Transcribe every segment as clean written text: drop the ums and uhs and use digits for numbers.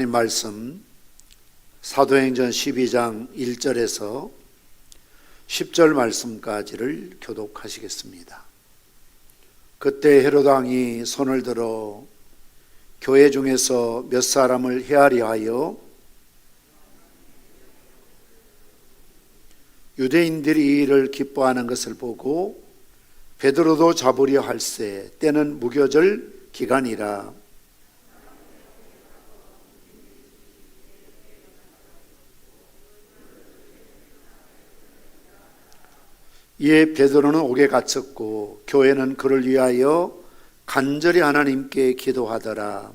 하나님 말씀 사도행전 12장 1절에서 10절 말씀까지를 교독하시겠습니다. 그때 헤롯 왕이 손을 들어 교회 중에서 몇 사람을 헤아려 하여 유대인들이 이 일을 기뻐하는 것을 보고 베드로도 잡으려 할세. 때는 무교절 기간이라. 이에 베드로는 옥에 갇혔고 교회는 그를 위하여 간절히 하나님께 기도하더라.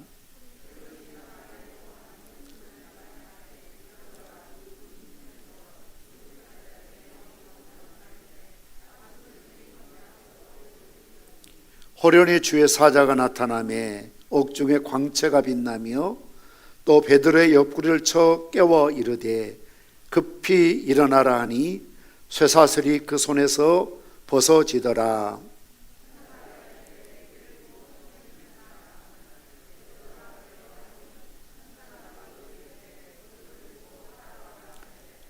호련히 주의 사자가 나타나매 옥중에 광채가 빛나며 또 베드로의 옆구리를 쳐 깨워 이르되 급히 일어나라 하니 쇠사슬이 그 손에서 벗어지더라.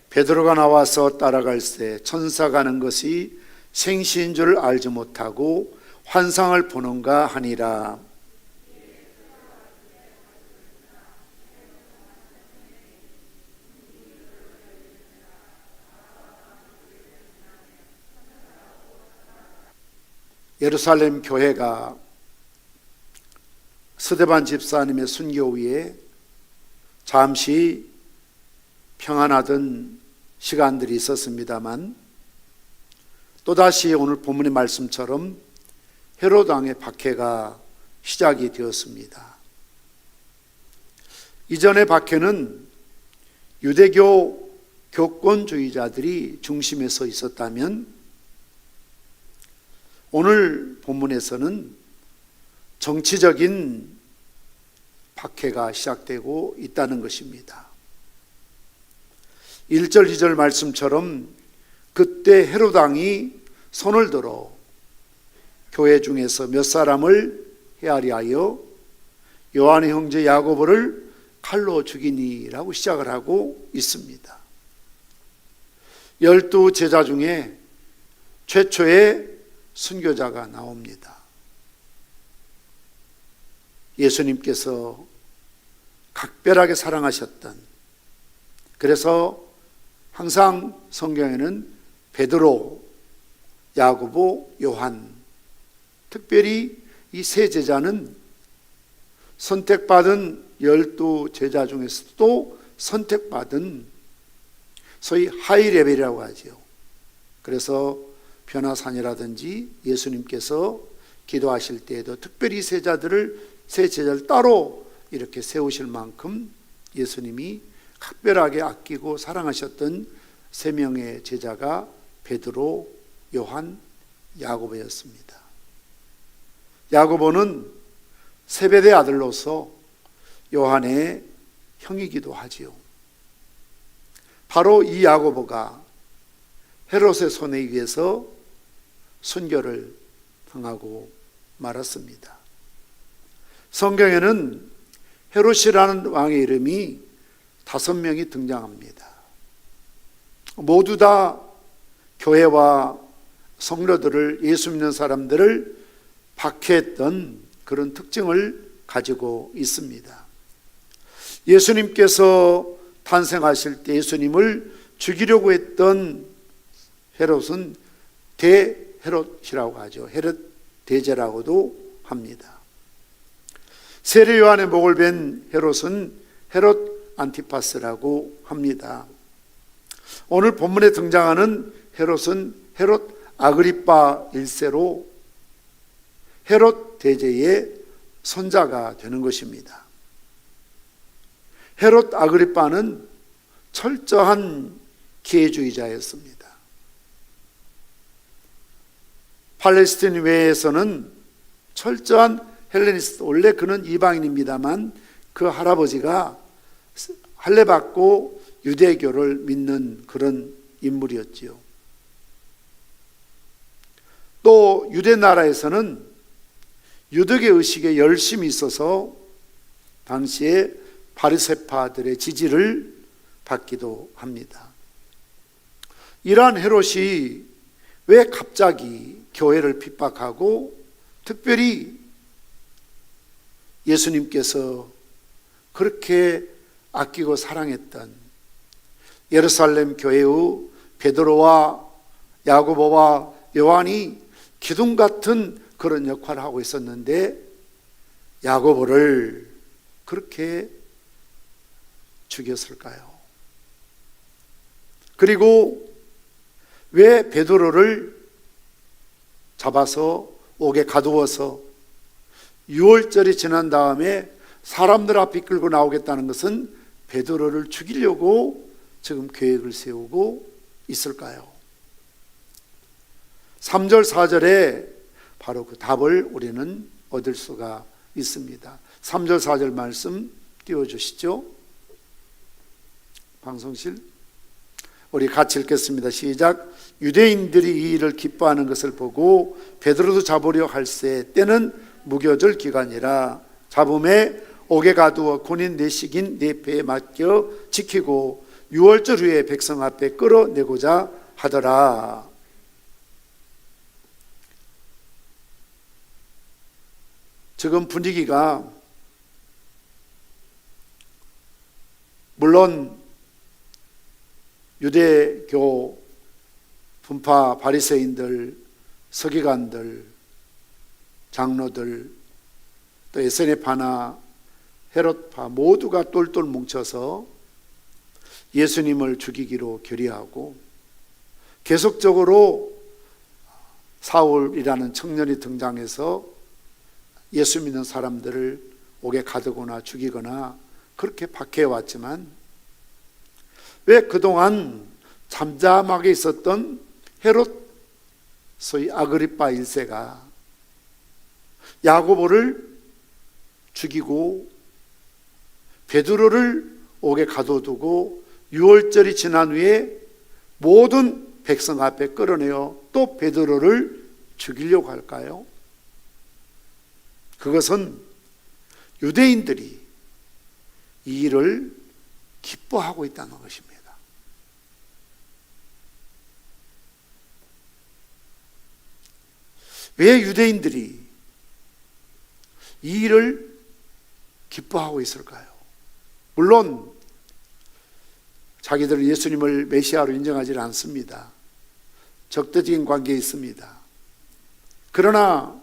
베드로가 나와서 따라갈새 천사가 하는 것이 생시인 줄 알지 못하고 환상을 보는가 하니라. 예루살렘 교회가 스데반 집사님의 순교 후에 잠시 평안하던 시간들이 있었습니다만 또다시 오늘 본문의 말씀처럼 헤롯 왕의 박해가 시작이 되었습니다. 이전의 박해는 유대교 교권주의자들이 중심에 서 있었다면 오늘 본문에서는 정치적인 박해가 시작되고 있다는 것입니다. 1절 2절 말씀처럼 그때 헤롯 왕이 손을 들어 교회 중에서 몇 사람을 헤아려 하여 요한의 형제 야고보를 칼로 죽이니라고 시작을 하고 있습니다. 12 제자 중에 최초의 순교자가 나옵니다. 예수님께서 각별하게 사랑하셨던, 그래서 항상 성경에는 베드로, 야고보, 요한, 특별히 이 세 제자는 선택받은 12 제자 중에서도 선택받은 소위 하이 레벨이라고 하죠. 그래서 변화산이라든지 예수님께서 기도하실 때에도 특별히 세 제자를 따로 이렇게 세우실 만큼 예수님이 각별하게 아끼고 사랑하셨던 3명의 제자가 베드로, 요한, 야고보였습니다. 야고보는 세베대 아들로서 요한의 형이기도 하지요. 바로 이 야고보가 헤롯의 손에 의해서 순교를 당하고 말았습니다. 성경에는 헤롯이라는 왕의 이름이 5명이 등장합니다. 모두 다 교회와 성도들을, 예수 믿는 사람들을 박해했던 그런 특징을 가지고 있습니다. 예수님께서 탄생하실 때 예수님을 죽이려고 했던 헤롯은 대헤롯이라고 하죠. 헤롯 대제라고도 합니다. 세례 요한의 목을 벤 헤롯은 헤롯 안티파스라고 합니다. 오늘 본문에 등장하는 헤롯은 헤롯 아그리파 1세로 헤롯 대제의 손자가 되는 것입니다. 헤롯 아그리파는 철저한 기회주의자였습니다. 팔레스틴 외에서는 철저한 헬레니스트, 원래 그는 이방인입니다만 그 할아버지가 할례받고 유대교를 믿는 그런 인물이었지요. 또 유대 나라에서는 유대교 의식에 열심히 있어서 당시에 바리새파들의 지지를 받기도 합니다. 이러한 헤롯이 왜 갑자기 교회를 핍박하고 특별히 예수님께서 그렇게 아끼고 사랑했던 예루살렘 교회의 베드로와 야고보와 요한이 기둥 같은 그런 역할을 하고 있었는데 야고보를 그렇게 죽였을까요? 그리고 왜 베드로를 잡아서 옥에 가두어서 유월절이 지난 다음에 사람들 앞에 끌고 나오겠다는 것은 베드로를 죽이려고 지금 계획을 세우고 있을까요? 3절 4절에 바로 그 답을 우리는 얻을 수가 있습니다. 3절 4절 말씀 띄워주시죠. 방송실 우리 같이 읽겠습니다. 시작. 유대인들이 이 일을 기뻐하는 것을 보고 베드로도 잡으려 할새 때는 무교절 기간이라 잡음에 옥에 가두어 군인 내식인 네 배에 맡겨 지키고 유월절 후에 백성 앞에 끌어내고자 하더라. 지금 분위기가 물론 유대교 분파 바리새인들, 서기관들, 장로들, 또 에세네파나 헤롯파 모두가 똘똘 뭉쳐서 예수님을 죽이기로 결의하고 계속적으로 사울이라는 청년이 등장해서 예수 믿는 사람들을 옥에 가두거나 죽이거나 그렇게 박해왔지만 왜 그동안 잠잠하게 있었던 헤롯 소위 아그리파 1세가 야고보를 죽이고 베드로를 옥에 가둬두고 유월절이 지난 후에 모든 백성 앞에 끌어내어 또 베드로를 죽이려고 할까요? 그것은 유대인들이 이 일을 기뻐하고 있다는 것입니다. 왜 유대인들이 이 일을 기뻐하고 있을까요? 물론 자기들은 예수님을 메시아로 인정하지 않습니다. 적대적인 관계에 있습니다. 그러나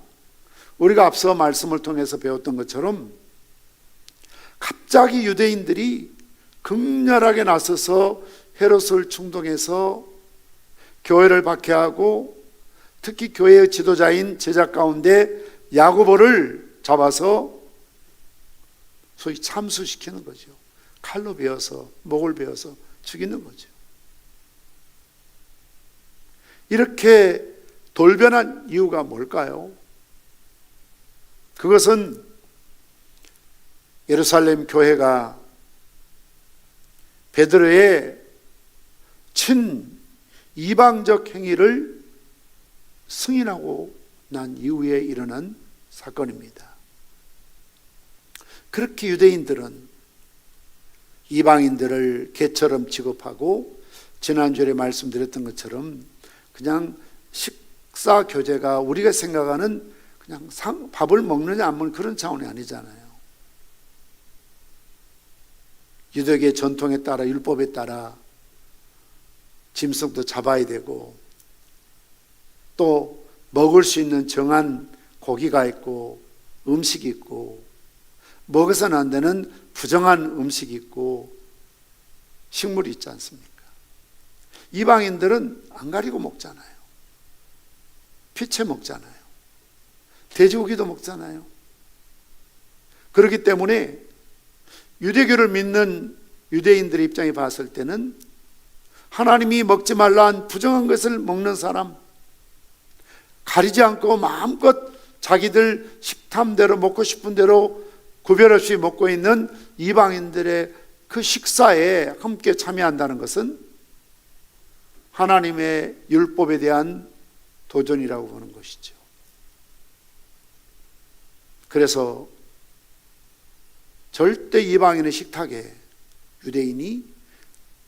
우리가 앞서 말씀을 통해서 배웠던 것처럼 갑자기 유대인들이 극렬하게 나서서 헤롯을 충동해서 교회를 박해하고 특히 교회의 지도자인 제자 가운데 야고보를 잡아서 소위 참수시키는 거죠. 칼로 베어서 목을 베어서 죽이는 거죠. 이렇게 돌변한 이유가 뭘까요? 그것은 예루살렘 교회가 베드로의 친이방적 행위를 승인하고 난 이후에 일어난 사건입니다. 그렇게 유대인들은 이방인들을 개처럼 취급하고 지난주에 말씀드렸던 것처럼 그냥 식사 교제가 우리가 생각하는 그냥 밥을 먹느냐 안 먹느냐 그런 차원이 아니잖아요. 유대교의 전통에 따라 율법에 따라 짐승도 잡아야 되고 또 먹을 수 있는 정한 고기가 있고 음식이 있고 먹어서는 안 되는 부정한 음식이 있고 식물이 있지 않습니까? 이방인들은 안 가리고 먹잖아요. 피채 먹잖아요. 돼지고기도 먹잖아요. 그렇기 때문에 유대교를 믿는 유대인들의 입장에 봤을 때는 하나님이 먹지 말라 한 부정한 것을 먹는 사람, 가리지 않고 마음껏 자기들 식탐대로 먹고 싶은 대로 구별 없이 먹고 있는 이방인들의 그 식사에 함께 참여한다는 것은 하나님의 율법에 대한 도전이라고 보는 것이죠. 그래서 절대 이방인의 식탁에 유대인이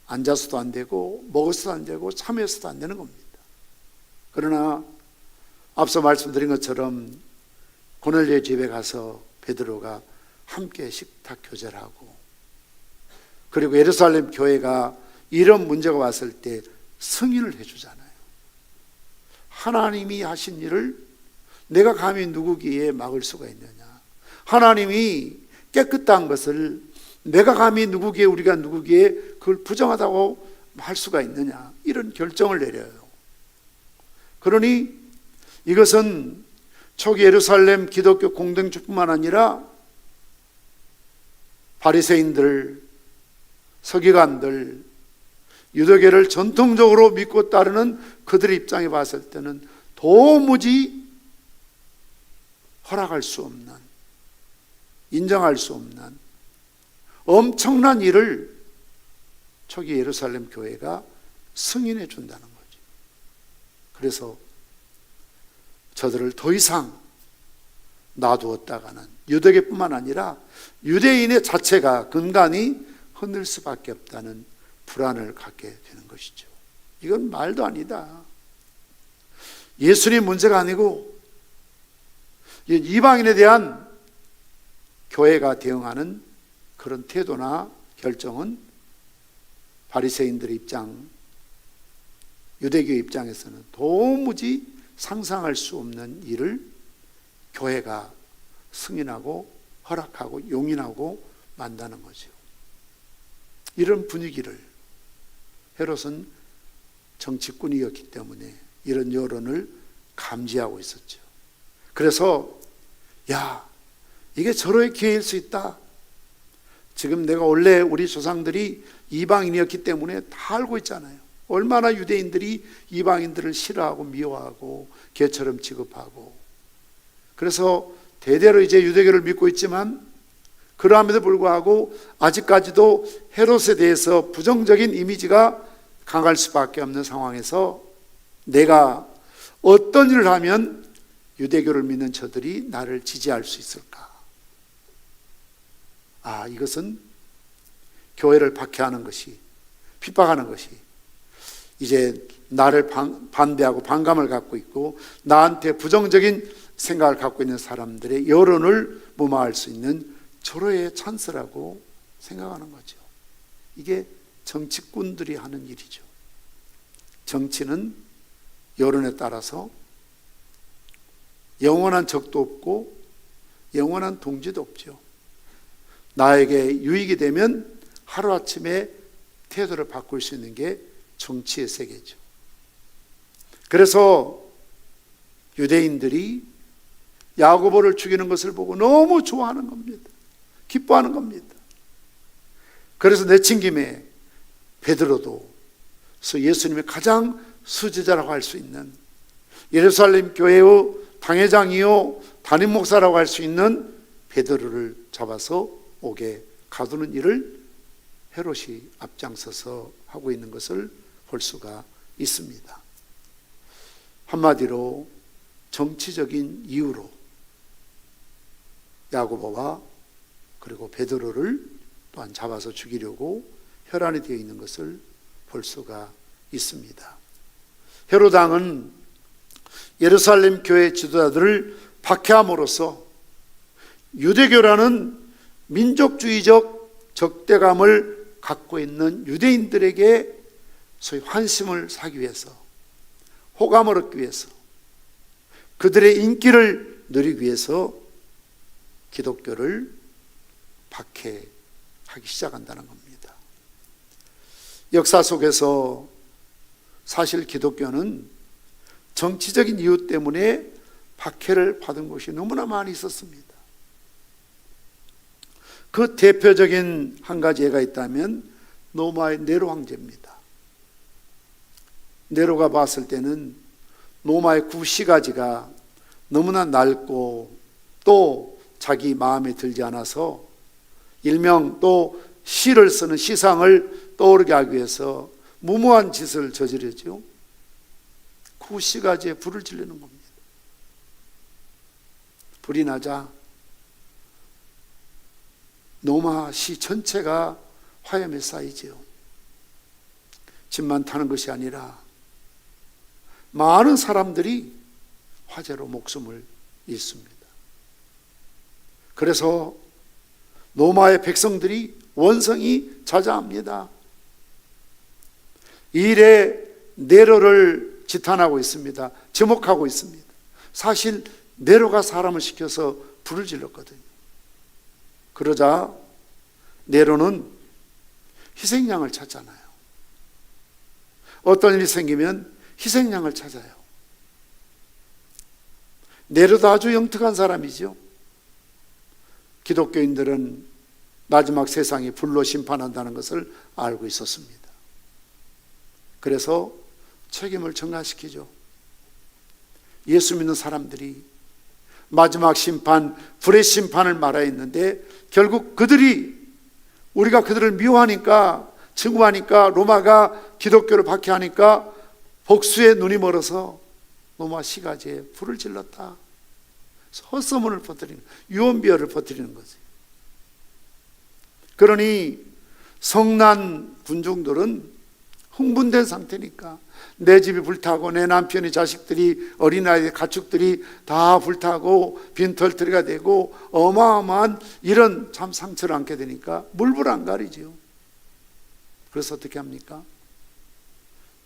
앉아서도 안 되고 먹어서도 안 되고 참여해서도 안 되는 겁니다. 그러나 앞서 말씀드린 것처럼 고넬료의 집에 가서 베드로가 함께 식탁 교제를 하고, 그리고 예루살렘 교회가 이런 문제가 왔을 때 승인을 해주잖아요. 하나님이 하신 일을 내가 감히 누구기에 막을 수가 있느냐, 하나님이 깨끗한 것을 내가 감히 누구기에, 우리가 누구기에 그걸 부정하다고 할 수가 있느냐, 이런 결정을 내려요. 그러니 이것은 초기 예루살렘 기독교 공동체뿐만 아니라 바리새인들, 서기관들, 유대교를 전통적으로 믿고 따르는 그들의 입장에 봤을 때는 도무지 허락할 수 없는, 인정할 수 없는 엄청난 일을 초기 예루살렘 교회가 승인해 준다는 거죠. 그래서 저들을 더 이상 놔두었다가는 유대교뿐만 아니라 유대인의 자체가 근간이 흔들 수밖에 없다는 불안을 갖게 되는 것이죠. 이건 말도 아니다. 예수님 문제가 아니고 이방인에 대한 교회가 대응하는 그런 태도나 결정은 바리새인들의 입장, 유대교 입장에서는 도무지 상상할 수 없는 일을 교회가 승인하고 허락하고 용인하고 만다는 거죠. 이런 분위기를 헤롯은 정치꾼이었기 때문에 이런 여론을 감지하고 있었죠. 그래서 이게 절호의 기회일 수 있다. 지금 내가 원래 우리 조상들이 이방인이었기 때문에 다 알고 있잖아요. 얼마나 유대인들이 이방인들을 싫어하고 미워하고 개처럼 취급하고, 그래서 대대로 이제 유대교를 믿고 있지만 그러함에도 불구하고 아직까지도 헤롯에 대해서 부정적인 이미지가 강할 수밖에 없는 상황에서 내가 어떤 일을 하면 유대교를 믿는 저들이 나를 지지할 수 있을까? 이것은 교회를 박해하는 것이, 핍박하는 것이 이제 나를 반대하고 반감을 갖고 있고 나한테 부정적인 생각을 갖고 있는 사람들의 여론을 무마할 수 있는 절호의 찬스라고 생각하는 거죠. 이게 정치꾼들이 하는 일이죠. 정치는 여론에 따라서 영원한 적도 없고 영원한 동지도 없죠. 나에게 유익이 되면 하루아침에 태도를 바꿀 수 있는 게 정치의 세계죠. 그래서 유대인들이 야고보를 죽이는 것을 보고 너무 좋아하는 겁니다. 기뻐하는 겁니다. 그래서 내친 김에 베드로도 예수님의 가장 수제자라고 할 수 있는, 예루살렘 교회의 당회장이요 담임 목사라고 할 수 있는 베드로를 잡아서 옥에 가두는 일을 헤롯이 앞장서서 하고 있는 것을 볼 수가 있습니다. 한마디로 정치적인 이유로 야고보와 그리고 베드로를 또한 잡아서 죽이려고 혈안이 되어 있는 것을 볼 수가 있습니다. 헤롯 왕은 예루살렘 교회 지도자들을 박해함으로써 유대교라는 민족주의적 적대감을 갖고 있는 유대인들에게 소위 환심을 사기 위해서, 호감을 얻기 위해서, 그들의 인기를 누리기 위해서 기독교를 박해하기 시작한다는 겁니다. 역사 속에서 사실 기독교는 정치적인 이유 때문에 박해를 받은 것이 너무나 많이 있었습니다. 그 대표적인 한 가지 예가 있다면 로마의 네로 황제입니다. 네로가 봤을 때는 로마의 구시가지가 너무나 낡고 또 자기 마음에 들지 않아서 일명 또 시를 쓰는 시상을 떠오르게 하기 위해서 무모한 짓을 저지르죠. 구시가지에 불을 지르는 겁니다. 불이 나자 노마시 전체가 화염에 쌓이지요. 집만 타는 것이 아니라 많은 사람들이 화재로 목숨을 잃습니다. 그래서 노마의 백성들이 원성이 자자합니다. 이 일에 네로를 지탄하고 있습니다. 지목하고 있습니다. 사실 네로가 사람을 시켜서 불을 질렀거든요. 그러자 네로는 희생양을 찾잖아요. 어떤 일이 생기면 희생양을 찾아요. 네로도 아주 영특한 사람이죠. 기독교인들은 마지막 세상이 불로 심판한다는 것을 알고 있었습니다. 그래서 책임을 전가시키죠. 예수 믿는 사람들이 마지막 심판, 불의 심판을 말하여 있는데 결국 우리가 그들을 미워하니까, 증오하니까, 로마가 기독교를 박해하니까 복수의 눈이 멀어서 로마 시가지에 불을 질렀다. 헛소문을 퍼뜨리는, 유언비어를 퍼뜨리는 거지. 그러니 성난 군중들은 흥분된 상태니까 내 집이 불타고 내 남편의 자식들이, 어린아이의 가축들이 다 불타고 빈털터리가 되고 어마어마한 이런 참 상처를 안게 되니까 물불 안 가리지요. 그래서 어떻게 합니까?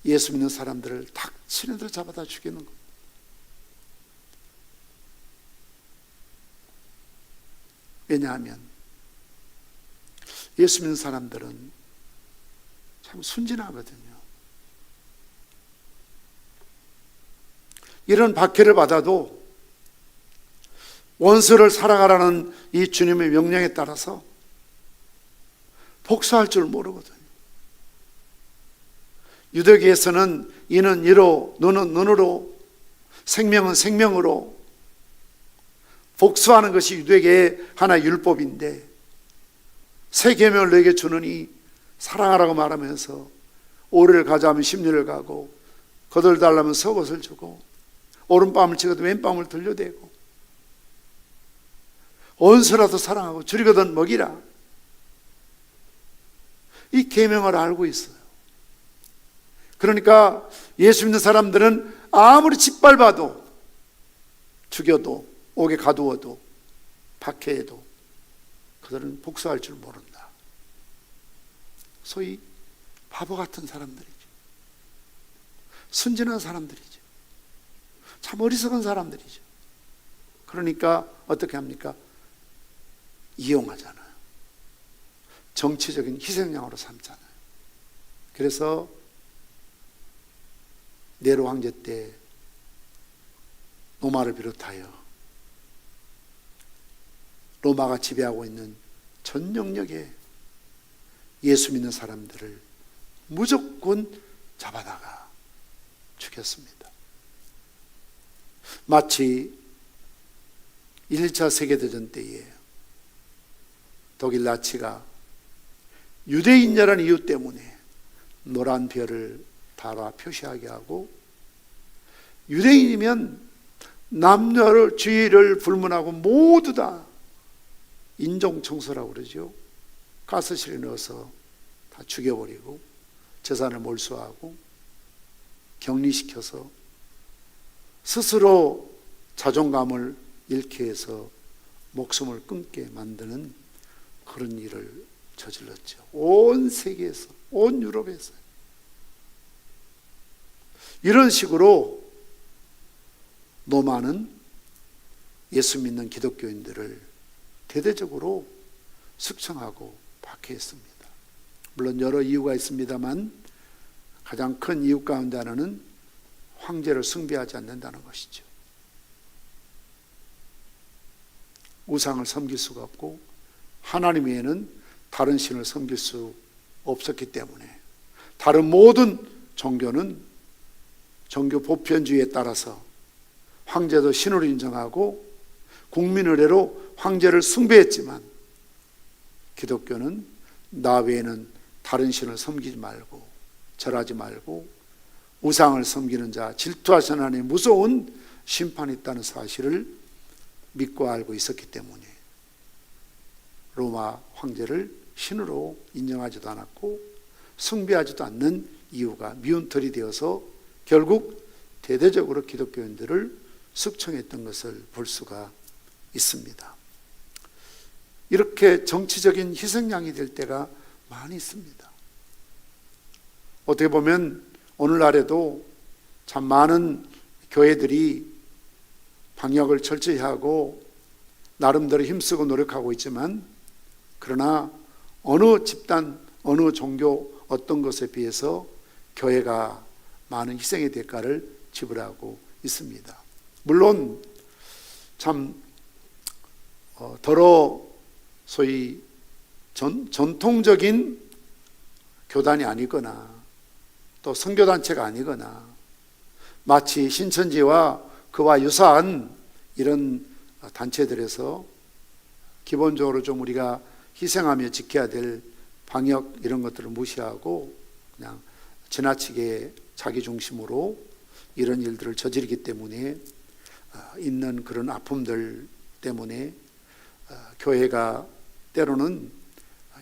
예수 믿는 사람들을 닥치는 대로 잡아다 죽이는 겁니다. 왜냐하면 예수 믿는 사람들은 참 순진하거든요. 이런 박해를 받아도 원수를 사랑하라는 이 주님의 명령에 따라서 복수할 줄 모르거든요. 유대교에서는 이는 이로, 눈은 눈으로, 생명은 생명으로 복수하는 것이 유대교의 하나의 율법인데, 새 계명을 너에게 주느니 사랑하라고 말하면서 오리를 가자면 십리를 가고 거들달라면 속옷을 주고 오른밤을 치고도 왼밤을 들려대고 원수라도 사랑하고 줄이거든 먹이라. 이 계명을 알고 있어요. 그러니까 예수 믿는 사람들은 아무리 짓밟아도, 죽여도, 옥에 가두어도, 박해해도 그들은 복수할 줄 모른다. 소위 바보 같은 사람들이죠. 순진한 사람들이죠. 참 어리석은 사람들이죠. 그러니까 어떻게 합니까? 이용하잖아요. 정치적인 희생양으로 삼잖아요. 그래서 네로 황제 때 로마를 비롯하여 로마가 지배하고 있는 전 영역에 예수 믿는 사람들을 무조건 잡아다가 죽였습니다. 마치 1차 세계대전 때에 독일 나치가 유대인이라는 이유 때문에 노란 별을 달아 표시하게 하고, 유대인이면 남녀를 주의를 불문하고 모두 다 인종청소라고 그러죠. 가스실에 넣어서 다 죽여버리고 재산을 몰수하고 격리시켜서 스스로 자존감을 잃게 해서 목숨을 끊게 만드는 그런 일을 저질렀죠. 온 세계에서, 온 유럽에서. 이런 식으로 로마는 예수 믿는 기독교인들을 대대적으로 숙청하고 박해했습니다. 물론 여러 이유가 있습니다만 가장 큰 이유 가운데 하나는 황제를 숭배하지 않는다는 것이죠. 우상을 섬길 수가 없고 하나님 외에는 다른 신을 섬길 수 없었기 때문에 다른 모든 종교는 종교 보편주의에 따라서 황제도 신으로 인정하고 국민 의례로 황제를 숭배했지만, 기독교는 나 외에는 다른 신을 섬기지 말고 절하지 말고 우상을 섬기는 자, 질투하시는 하나님의 무서운 심판이 있다는 사실을 믿고 알고 있었기 때문에 로마 황제를 신으로 인정하지도 않았고 숭배하지도 않는 이유가 미운털이 되어서 결국 대대적으로 기독교인들을 숙청했던 것을 볼 수가 있습니다. 이렇게 정치적인 희생양이 될 때가 많이 있습니다. 어떻게 보면 오늘날에도 참 많은 교회들이 방역을 철저히 하고 나름대로 힘쓰고 노력하고 있지만, 그러나 어느 집단, 어느 종교, 어떤 것에 비해서 교회가 많은 희생의 대가를 지불하고 있습니다. 물론 참 소위 전통적인 교단이 아니거나 또 선교단체가 아니거나 마치 신천지와 그와 유사한 이런 단체들에서 기본적으로 좀 우리가 희생하며 지켜야 될 방역 이런 것들을 무시하고 그냥 지나치게 자기 중심으로 이런 일들을 저지르기 때문에 있는 그런 아픔들 때문에 교회가 때로는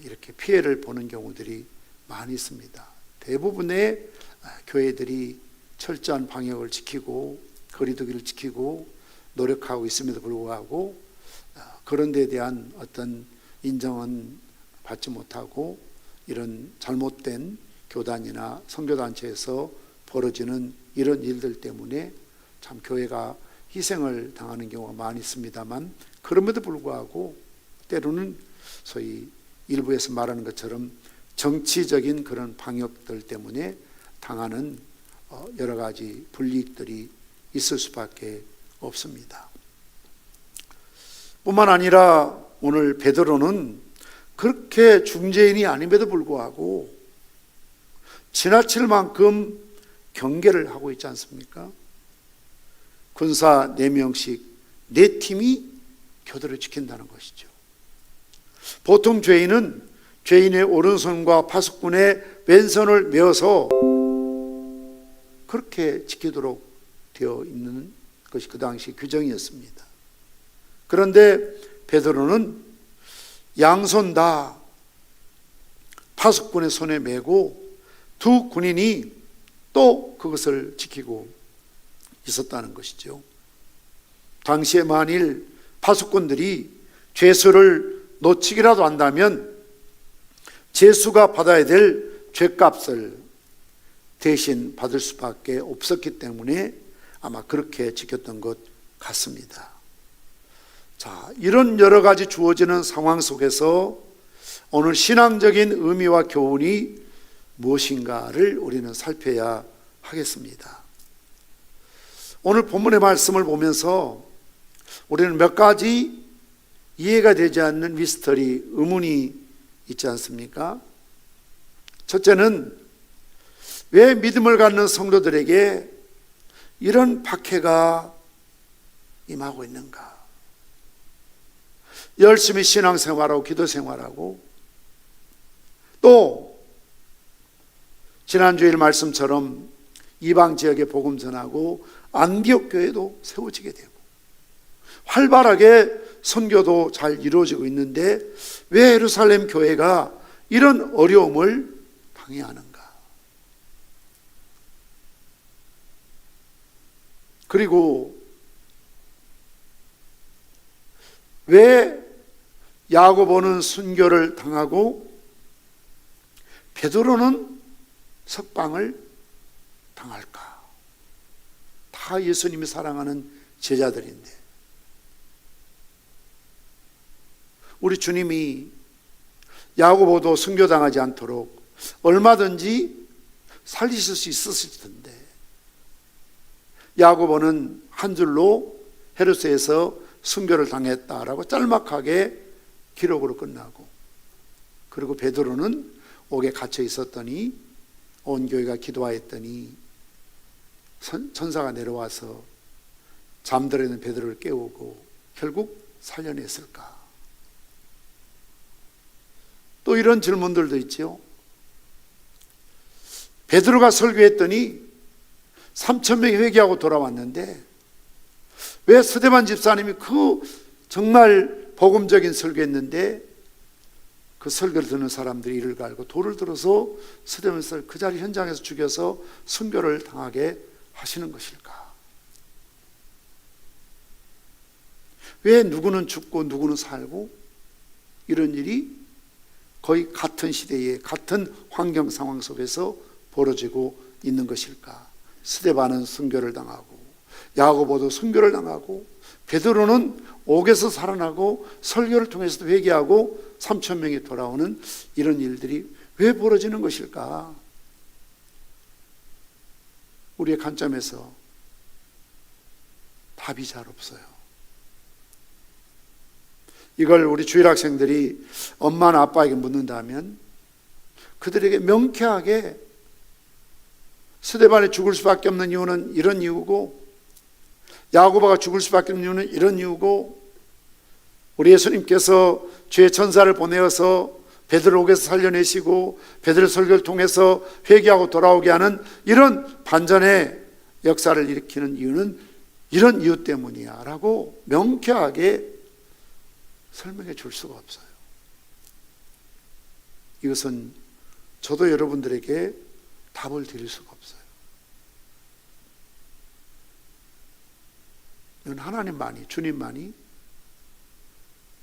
이렇게 피해를 보는 경우들이 많이 있습니다. 대부분의 교회들이 철저한 방역을 지키고 거리두기를 지키고 노력하고 있음에도 불구하고 그런 데에 대한 어떤 인정은 받지 못하고 이런 잘못된 교단이나 선교단체에서 벌어지는 이런 일들 때문에 참 교회가 희생을 당하는 경우가 많이 있습니다만, 그럼에도 불구하고 때로는 소위 일부에서 말하는 것처럼 정치적인 그런 방역들 때문에 당하는 여러 가지 불이익들이 있을 수밖에 없습니다. 뿐만 아니라 오늘 베드로는 그렇게 중재인이 아님에도 불구하고 지나칠 만큼 경계를 하고 있지 않습니까? 군사 4명씩 4팀이 교도를 지킨다는 것이죠. 보통 죄인은 죄인의 오른손과 파수꾼의 왼손을 메어서 그렇게 지키도록 되어 있는 것이 그 당시 규정이었습니다. 그런데 베드로는 양손 다 파수꾼의 손에 메고 두 군인이 또 그것을 지키고 있었다는 것이죠. 당시에 만일 파수꾼들이 죄수를 놓치기라도 한다면 죄수가 받아야 될 죄값을 대신 받을 수밖에 없었기 때문에 아마 그렇게 지켰던 것 같습니다. 자, 이런 여러 가지 주어지는 상황 속에서 오늘 신앙적인 의미와 교훈이 무엇인가를 우리는 살펴야 하겠습니다. 오늘 본문의 말씀을 보면서 우리는 몇 가지 이해가 되지 않는 미스터리, 의문이 있지 않습니까? 첫째는 왜 믿음을 갖는 성도들에게 이런 박해가 임하고 있는가? 열심히 신앙생활하고 기도생활하고 또 지난주일 말씀처럼 이방 지역에 복음 전하고 안디옥 교회도 세워지게 되고 활발하게 선교도 잘 이루어지고 있는데 왜 예루살렘 교회가 이런 어려움을 당해하는가? 그리고 왜 야고보는 순교를 당하고 베드로는 석방을 당할까? 다 예수님이 사랑하는 제자들인데 우리 주님이 야고보도 순교당하지 않도록 얼마든지 살리실 수 있었을 텐데 야고보는 한 줄로 헤로스에서 순교를 당했다라고 짤막하게 기록으로 끝나고, 그리고 베드로는 옥에 갇혀 있었더니 온 교회가 기도하였더니 천사가 내려와서 잠들어 있는 베드로를 깨우고 결국 살려냈을까? 또 이런 질문들도 있죠. 베드로가 설교했더니 3,000명이 회개하고 돌아왔는데 왜 스데반 집사님이 그 정말 복음적인 설교했는데 그 설교를 듣는 사람들이 이를 갈고 돌을 들어서 스데반을 그 자리 현장에서 죽여서 순교를 당하게 하시는 것일까? 왜 누구는 죽고 누구는 살고 이런 일이 거의 같은 시대에 같은 환경 상황 속에서 벌어지고 있는 것일까? 스데반은 순교를 당하고 야고보도 순교를 당하고 베드로는 옥에서 살아나고 설교를 통해서도 회개하고 3천 명이 돌아오는 이런 일들이 왜 벌어지는 것일까? 우리의 관점에서 답이 잘 없어요. 이걸 우리 주일 학생들이 엄마나 아빠에게 묻는다면 그들에게 명쾌하게 스데반이 죽을 수밖에 없는 이유는 이런 이유고 야고보가 죽을 수밖에 없는 이유는 이런 이유고 우리 예수님께서 죄의 천사를 보내어서 베드로 옥에서 살려내시고 베드로 설교를 통해서 회개하고 돌아오게 하는 이런 반전의 역사를 일으키는 이유는 이런 이유 때문이야 라고 명쾌하게 설명해 줄 수가 없어요. 이것은 저도 여러분들에게 답을 드릴 수가 없어요. 이건 하나님만이, 주님만이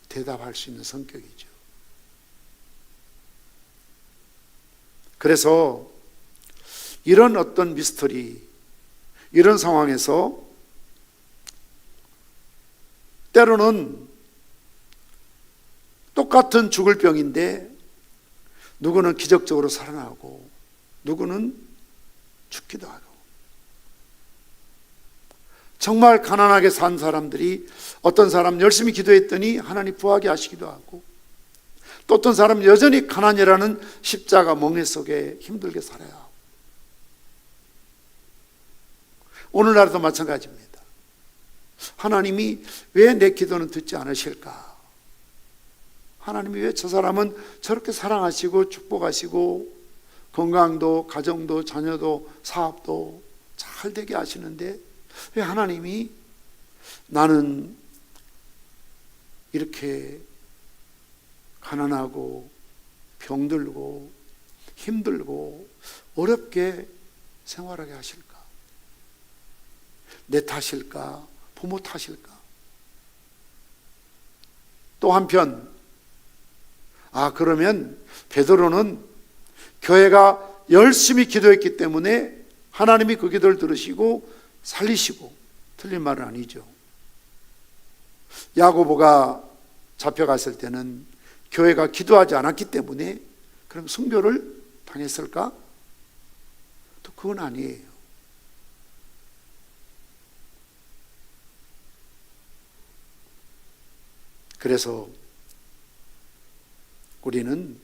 대답할 수 있는 성격이죠. 그래서 이런 어떤 미스터리, 이런 상황에서 때로는 똑같은 죽을 병인데 누구는 기적적으로 살아나고 누구는 죽기도 하고, 정말 가난하게 산 사람들이 어떤 사람 열심히 기도했더니 하나님 부하게 하시기도 하고, 또 어떤 사람 여전히 가난이라는 십자가 멍에 속에 힘들게 살아야 하고, 오늘날도 마찬가지입니다. 하나님이 왜 내 기도는 듣지 않으실까? 하나님이 왜 저 사람은 저렇게 사랑하시고 축복하시고 건강도 가정도 자녀도 사업도 잘 되게 하시는데 왜 하나님이 나는 이렇게 가난하고 병들고 힘들고 어렵게 생활하게 하실까? 내 탓일까? 부모 탓일까? 또 한편 그러면 베드로는 교회가 열심히 기도했기 때문에 하나님이 그 기도를 들으시고 살리시고, 틀린 말은 아니죠. 야고보가 잡혀갔을 때는 교회가 기도하지 않았기 때문에 그럼 순교를 당했을까? 또 그건 아니에요. 그래서 우리는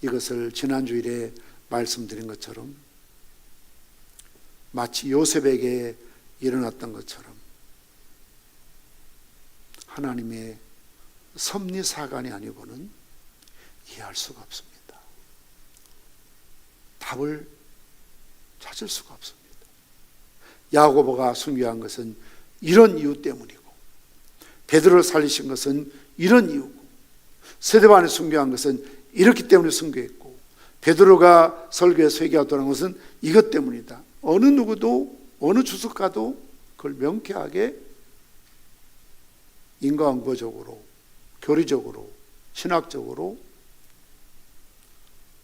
이것을 지난 주일에 말씀드린 것처럼 마치 요셉에게 일어났던 것처럼 하나님의 섭리사관이 아니고는 이해할 수가 없습니다. 답을 찾을 수가 없습니다. 야고보가 순교한 것은 이런 이유 때문이고, 베드로를 살리신 것은 이런 이유고, 스데반이 순교한 것은 이렇기 때문에 순교했고, 베드로가 설교에서 회개하고 돌아온 것은 이것 때문이다. 어느 누구도 어느 주석가도 그걸 명쾌하게 인과응보적으로, 교리적으로, 신학적으로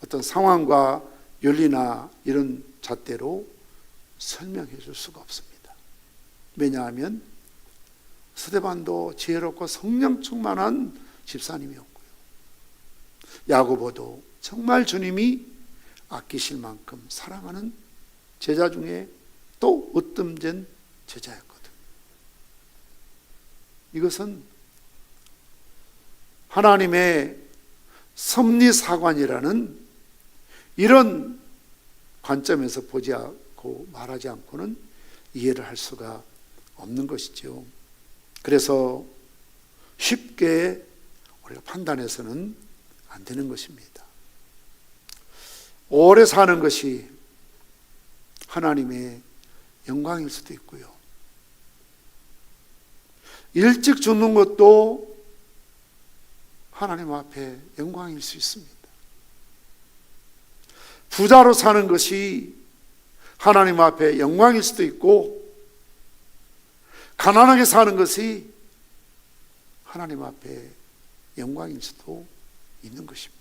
어떤 상황과 윤리나 이런 잣대로 설명해 줄 수가 없습니다. 왜냐하면 스데반도 지혜롭고 성령 충만한 집사님이었고요, 야고보도 정말 주님이 아끼실 만큼 사랑하는 제자 중에 또 으뜸된 제자였거든. 이것은 하나님의 섭리사관이라는 이런 관점에서 보지 않고 말하지 않고는 이해를 할 수가 없는 것이죠. 그래서 쉽게 우리가 판단해서는 안 되는 것입니다. 오래 사는 것이 하나님의 영광일 수도 있고요, 일찍 죽는 것도 하나님 앞에 영광일 수 있습니다. 부자로 사는 것이 하나님 앞에 영광일 수도 있고, 가난하게 사는 것이 하나님 앞에 영광일 수도 있는 것입니다.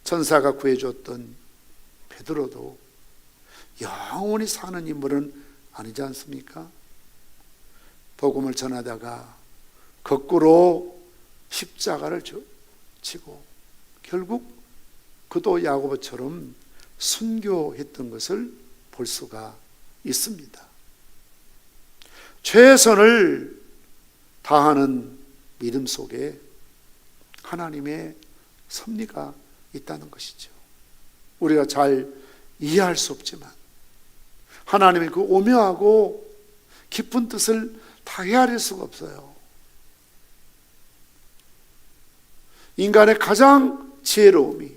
천사가 구해줬던 베드로도 영원히 사는 인물은 아니지 않습니까? 복음을 전하다가 거꾸로 십자가를 지고 결국 그도 야고보처럼 순교했던 것을 볼 수가 있습니다. 최선을 다하는 믿음 속에 하나님의 섭리가 있다는 것이죠. 우리가 잘 이해할 수 없지만 하나님의 그 오묘하고 깊은 뜻을 다 헤아릴 수가 없어요. 인간의 가장 지혜로움이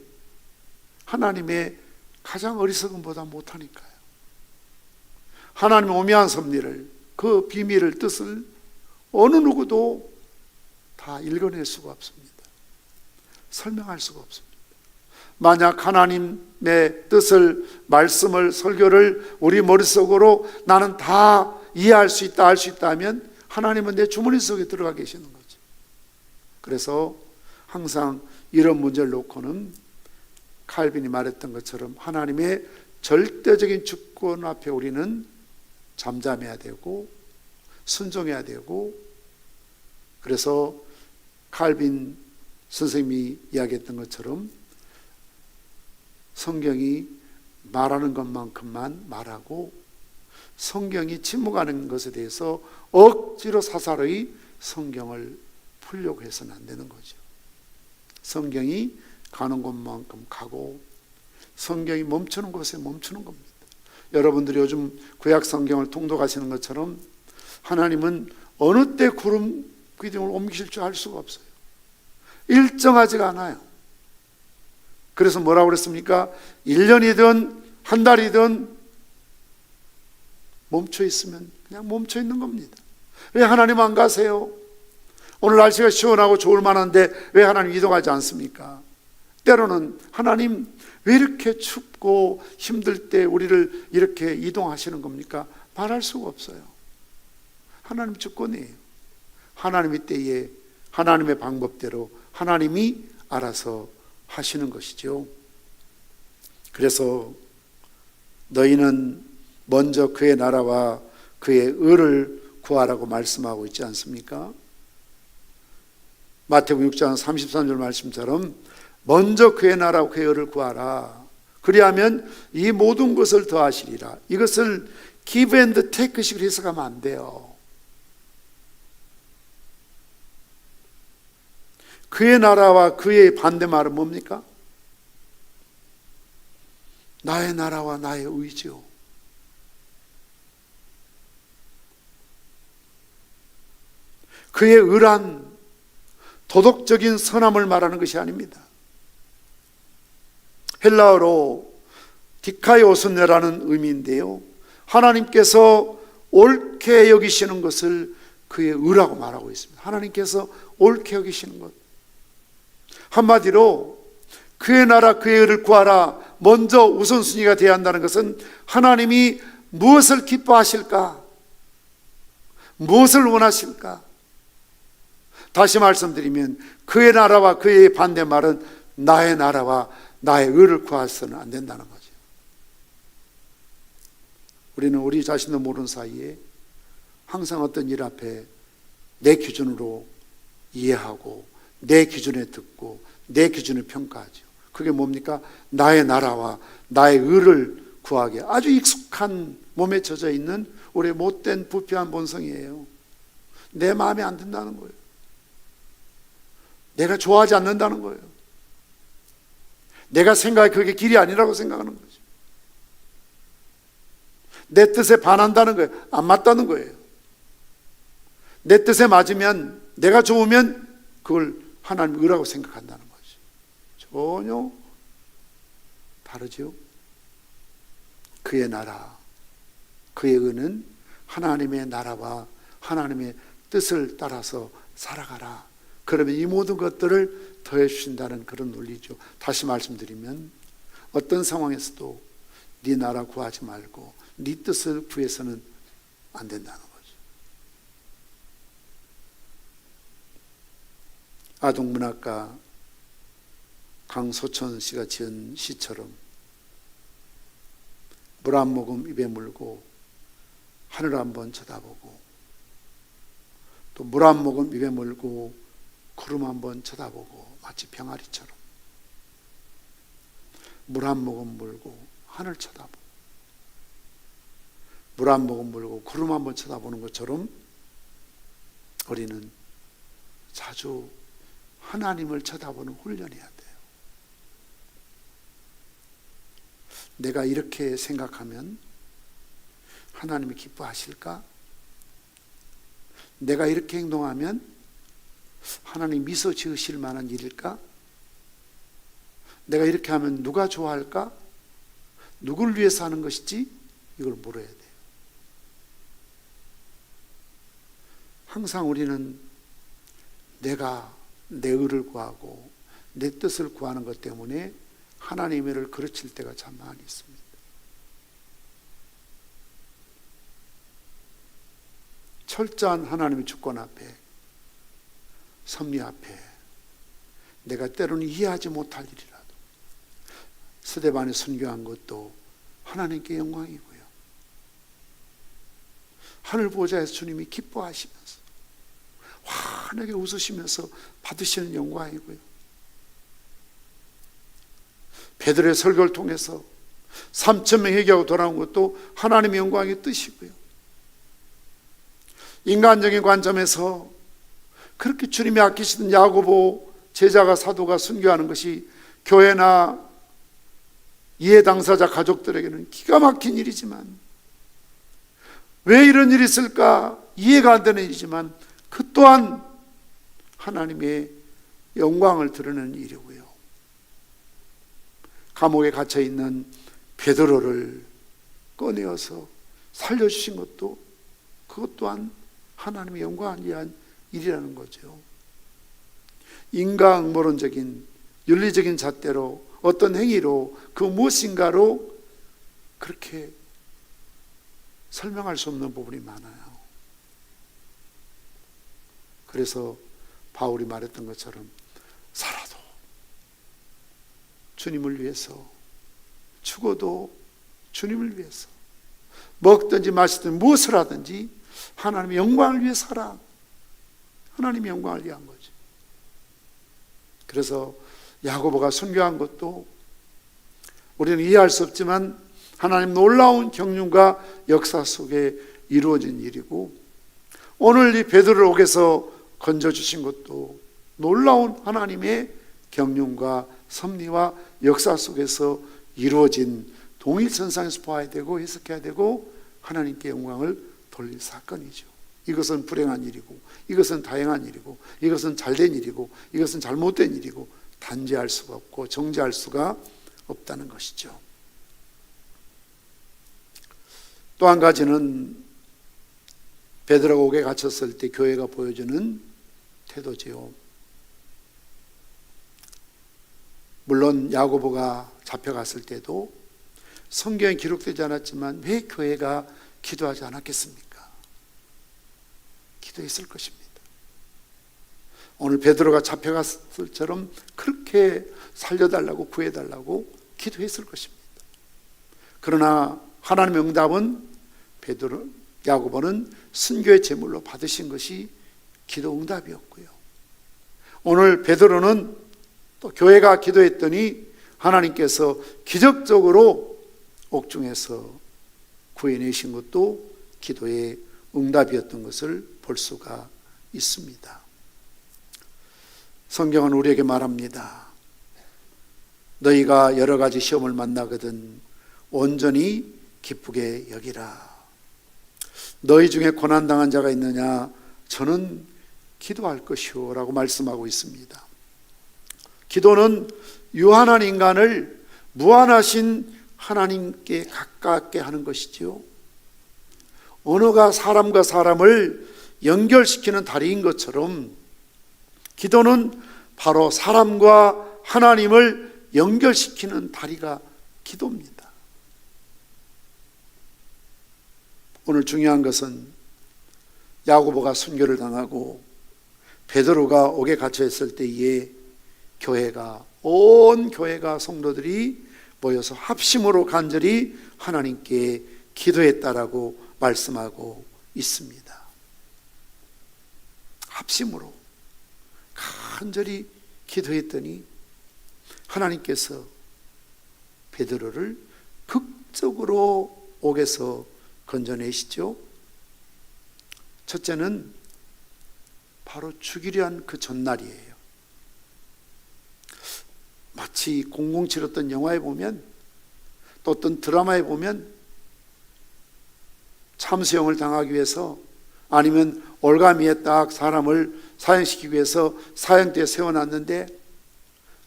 하나님의 가장 어리석음보다 못하니까요. 하나님의 오묘한 섭리를, 그 비밀을, 뜻을 어느 누구도 다 읽어낼 수가 없습니다. 설명할 수가 없습니다. 만약 하나님의 뜻을, 말씀을, 설교를 우리 머릿속으로 나는 다 이해할 수 있다, 알 수 있다 하면 하나님은 내 주머니 속에 들어가 계시는 거죠. 그래서 항상 이런 문제를 놓고는 칼빈이 말했던 것처럼 하나님의 절대적인 주권 앞에 우리는 잠잠해야 되고 순종해야 되고, 그래서 칼빈 선생님이 이야기했던 것처럼 성경이 말하는 것만큼만 말하고 성경이 침묵하는 것에 대해서 억지로 사사로이 성경을 풀려고 해서는 안 되는 거죠. 성경이 가는 곳만큼 가고 성경이 멈추는 곳에 멈추는 겁니다. 여러분들이 요즘 구약 성경을 통독하시는 것처럼 하나님은 어느 때 구름 기둥을 옮기실 줄 알 수가 없어요. 일정하지가 않아요. 그래서 뭐라고 그랬습니까? 1년이든 한 달이든 멈춰 있으면 그냥 멈춰 있는 겁니다. 왜 하나님 안 가세요? 오늘 날씨가 시원하고 좋을 만한데 왜 하나님 이동하지 않습니까? 때로는 하나님 왜 이렇게 춥고 힘들 때 우리를 이렇게 이동하시는 겁니까? 말할 수가 없어요. 하나님 주권이에요. 하나님의 때에 하나님의 방법대로 하나님이 알아서 하시는 것이죠. 그래서 너희는 먼저 그의 나라와 그의 의를 구하라고 말씀하고 있지 않습니까? 마태복음 6장 33절 말씀처럼 먼저 그의 나라와 그의 의를 구하라. 그리하면 이 모든 것을 더하시리라. 이것을 give and take 식으로 해석하면 안 돼요. 그의 나라와 그의 반대말은 뭡니까? 나의 나라와 나의 의지요. 그의 의란 도덕적인 선함을 말하는 것이 아닙니다. 헬라어로 디카이오스네라는 의미인데요, 하나님께서 옳게 여기시는 것을 그의 의라고 말하고 있습니다. 하나님께서 옳게 여기시는 것, 한마디로 그의 나라 그의 의를 구하라, 먼저 우선순위가 되어야 한다는 것은 하나님이 무엇을 기뻐하실까, 무엇을 원하실까. 다시 말씀드리면 그의 나라와 그의 반대말은 나의 나라와 나의 의를 구해서는 안 된다는 거죠. 우리는 우리 자신도 모르는 사이에 항상 어떤 일 앞에 내 기준으로 이해하고 내 기준에 듣고 내 기준을 평가하죠. 그게 뭡니까? 나의 나라와 나의 의를 구하기에 아주 익숙한 몸에 젖어 있는 우리의 못된 부패한 본성이에요. 내 마음에 안 든다는 거예요. 내가 좋아하지 않는다는 거예요. 내가 생각해 그게 길이 아니라고 생각하는 거죠. 내 뜻에 반한다는 거예요. 안 맞다는 거예요. 내 뜻에 맞으면, 내가 좋으면 그걸 하나님 의라고 생각한다는 거죠. 전혀 다르죠. 그의 나라, 그의 의는 하나님의 나라와 하나님의 뜻을 따라서 살아가라. 그러면 이 모든 것들을 더해 주신다는 그런 논리죠. 다시 말씀드리면 어떤 상황에서도 네 나라 구하지 말고 네 뜻을 구해서는 안 된다는 거죠. 아동문학가 강소천 씨가 지은 시처럼 물 한 모금 입에 물고 하늘 한번 쳐다보고 또 물 한 모금 입에 물고 구름 한번 쳐다보고 마치 병아리처럼 물 한 모금 물고 하늘 쳐다보고 물 한 모금 물고 구름 한번 쳐다보는 것처럼 우리는 자주 하나님을 쳐다보는 훈련해야 돼요. 내가 이렇게 생각하면 하나님이 기뻐하실까? 내가 이렇게 행동하면 하나님 미소 지으실 만한 일일까? 내가 이렇게 하면 누가 좋아할까? 누구를 위해서 하는 것이지? 이걸 물어야 돼요. 항상 우리는 내가 내 의를 구하고 내 뜻을 구하는 것 때문에 하나님의 일을 그르칠 때가 참 많이 있습니다. 철저한 하나님의 주권 앞에, 섭리 앞에 내가 때로는 이해하지 못할 일이라도 스데반에 순교한 것도 하나님께 영광이고요. 하늘 보좌에서 주님이 기뻐하시면서 환하게 웃으시면서 받으시는 영광이고요. 베드로의 설교를 통해서 3,000명 회개하고 돌아온 것도 하나님의 영광의 뜻이고요. 인간적인 관점에서 그렇게 주님이 아끼시던 야고보 제자가 사도가 순교하는 것이 교회나 이해 당사자 가족들에게는 기가 막힌 일이지만 왜 이런 일이 있을까 이해가 안 되는 일이지만 그 또한 하나님의 영광을 드러내는 일이고요. 감옥에 갇혀있는 베드로를 꺼내어서 살려주신 것도 그것 또한 하나님의 영광을 위한 일이라는 거죠. 인간응모론적인 윤리적인 잣대로 어떤 행위로 그 무엇인가로 그렇게 설명할 수 없는 부분이 많아요. 그래서 바울이 말했던 것처럼 살아도 주님을 위해서, 죽어도 주님을 위해서, 먹든지 마시든지 무엇을 하든지 하나님의 영광을 위해 살아. 하나님의 영광을 위한 거죠. 그래서 야고보가 순교한 것도 우리는 이해할 수 없지만 하나님 놀라운 경륜과 역사 속에 이루어진 일이고, 오늘 이 베드로를 옥에서 건져주신 것도 놀라운 하나님의 경륜과 섭리와 역사 속에서 이루어진 동일선상에서 보아야 되고 해석해야 되고 하나님께 영광을 돌릴 사건이죠. 이것은 불행한 일이고, 이것은 다행한 일이고, 이것은 잘된 일이고, 이것은 잘못된 일이고 단죄할 수가 없고 정죄할 수가 없다는 것이죠. 또 한 가지는 베드로가 옥에 갇혔을 때 교회가 보여주는 태도지요. 물론 야고보가 잡혀갔을 때도 성경에 기록되지 않았지만 왜 교회가 기도하지 않았겠습니까? 기도했을 것입니다. 오늘 베드로가 잡혀갔을 때처럼 그렇게 살려달라고 구해달라고 기도했을 것입니다. 그러나 하나님의 응답은 야고보는 순교의 제물로 받으신 것이 기도 응답이었고요. 오늘 베드로는 또 교회가 기도했더니 하나님께서 기적적으로 옥중에서 구해내신 것도 기도의 응답이었던 것을 볼 수가 있습니다. 성경은 우리에게 말합니다. 너희가 여러 가지 시험을 만나거든 온전히 기쁘게 여기라. 너희 중에 고난당한 자가 있느냐? 저는 기도할 것이오 라고 말씀하고 있습니다. 기도는 유한한 인간을 무한하신 하나님께 가깝게 하는 것이지요. 언어가 사람과 사람을 연결시키는 다리인 것처럼 기도는 바로 사람과 하나님을 연결시키는 다리가 기도입니다. 오늘 중요한 것은 야고보가 순교를 당하고 베드로가 옥에 갇혀 있을 때에 온 교회가 성도들이 모여서 합심으로 간절히 하나님께 기도했다라고 말씀하고 있습니다. 합심으로 간절히 기도했더니 하나님께서 베드로를 극적으로 옥에서 건져내시죠. 첫째는 바로 죽이려 한 그 전날이에요. 마치 007 어떤 영화에 보면, 또 어떤 드라마에 보면 참수형을 당하기 위해서, 아니면 올가미에 딱 사람을 사형시키기 위해서 사형대에 세워놨는데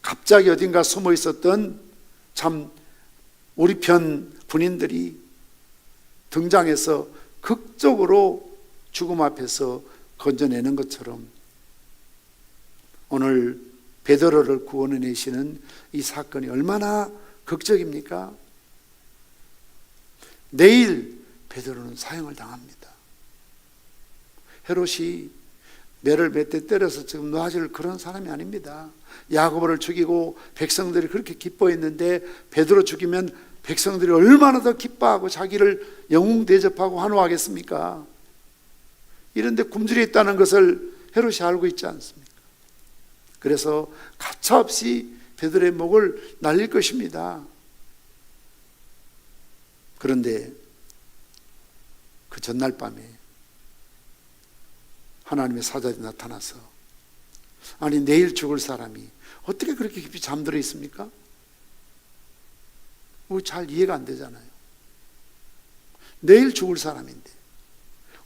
갑자기 어딘가 숨어 있었던 참 우리 편 군인들이 등장해서 극적으로 죽음 앞에서 건져내는 것처럼 오늘 베드로를 구원해내시는 이 사건이 얼마나 극적입니까? 내일 베드로는 사형을 당합니다. 헤롯이 매를 몇 대 때려서 지금 놓아줄 그런 사람이 아닙니다. 야고보를 죽이고 백성들이 그렇게 기뻐했는데 베드로 죽이면 백성들이 얼마나 더 기뻐하고 자기를 영웅 대접하고 환호하겠습니까? 이런데 굶주려 있다는 것을 헤롯이 알고 있지 않습니까? 그래서 가차없이 베드로의 목을 날릴 것입니다. 그런데 그 전날 밤에 하나님의 사자들이 나타나서, 아니 내일 죽을 사람이 어떻게 그렇게 깊이 잠들어 있습니까? 잘 이해가 안 되잖아요. 내일 죽을 사람인데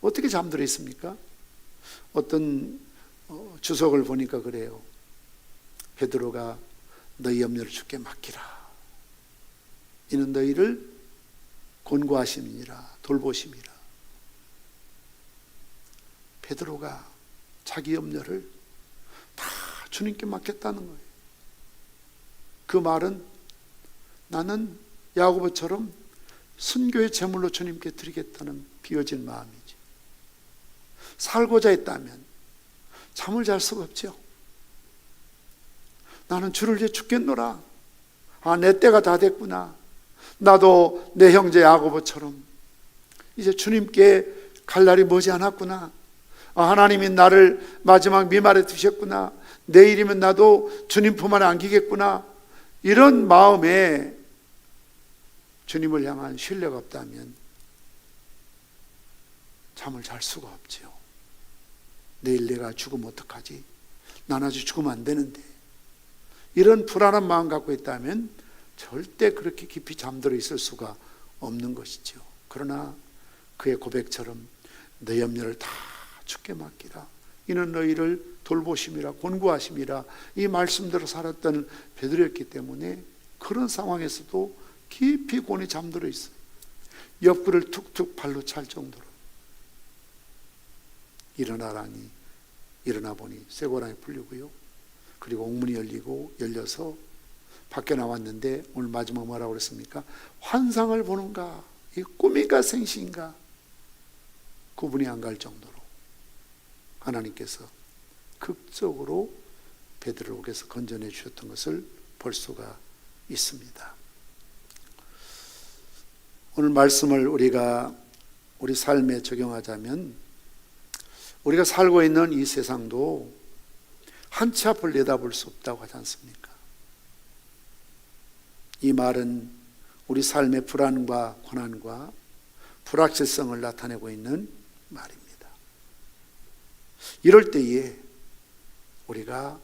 어떻게 잠들어 있습니까? 어떤 주석을 보니까 그래요. 베드로가 너희 염려를 주께 맡기라. 이는 너희를 권고하심이니라, 돌보심이라. 베드로가 자기 염려를 다 주님께 맡겼다는 거예요. 그 말은 나는 야고보처럼 순교의 제물로 주님께 드리겠다는 비워진 마음이지. 살고자 했다면 잠을 잘 수가 없죠. 나는 주를 위해 죽겠노라. 내 때가 다 됐구나. 나도 내 형제 야고보처럼 이제 주님께 갈 날이 머지않았구나. 하나님이 나를 마지막 미말에 두셨구나. 내일이면 나도 주님 품 안에 안기겠구나. 이런 마음에 주님을 향한 신뢰가 없다면 잠을 잘 수가 없지요. 내일 내가 죽으면 어떡하지? 난 아직 죽으면 안 되는데. 이런 불안한 마음 갖고 있다면 절대 그렇게 깊이 잠들어 있을 수가 없는 것이죠. 그러나 그의 고백처럼 내 염려를 다 주께 맡기라. 이는 너희를 돌보심이라, 권고하심이라, 이 말씀대로 살았던 베드로였기 때문에 그런 상황에서도 깊이 곤히 잠들어 있어요. 옆구리를 툭툭 발로 찰 정도로. 일어나라니 일어나 보니 쇠고랑이 풀리고요. 그리고 옥문이 열려서 밖에 나왔는데 오늘 마지막 뭐라고 그랬습니까? 환상을 보는가? 이 꿈인가 생시인가? 구분이 안 갈 정도로 하나님께서 극적으로 베드로에게서 건져내 주셨던 것을 볼 수가 있습니다. 오늘 말씀을 우리가 우리 삶에 적용하자면 우리가 살고 있는 이 세상도 한 치 앞을 내다볼 수 없다고 하지 않습니까? 이 말은 우리 삶의 불안과 고난과 불확실성을 나타내고 있는 말입니다. 이럴 때에 우리가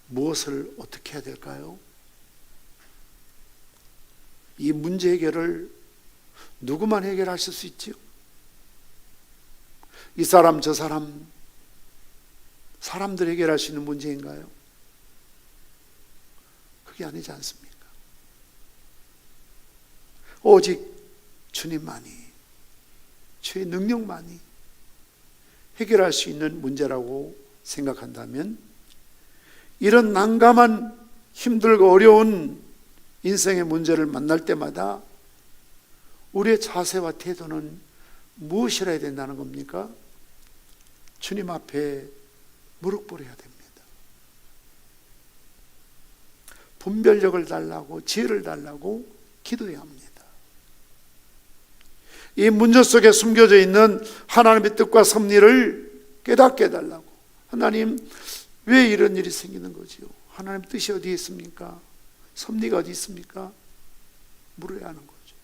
무엇을 어떻게 해야 될까요? 이 문제 해결을 누구만 해결하실 수 있지요? 이 사람 저 사람들 해결할 수 있는 문제인가요? 그게 아니지 않습니까? 오직 주님만이, 주의 능력만이 해결할 수 있는 문제라고 생각한다면, 이런 난감한 힘들고 어려운 인생의 문제를 만날 때마다 우리의 자세와 태도는 무엇이라 해야 된다는 겁니까? 주님 앞에 무릎 꿇어야 됩니다. 분별력을 달라고, 지혜를 달라고 기도해야 합니다. 이 문제 속에 숨겨져 있는 하나님의 뜻과 섭리를 깨닫게 해달라고. 하나님, 왜 이런 일이 생기는 거지요? 하나님 뜻이 어디에 있습니까? 섭리가 어디 있습니까? 물어야 하는 거죠.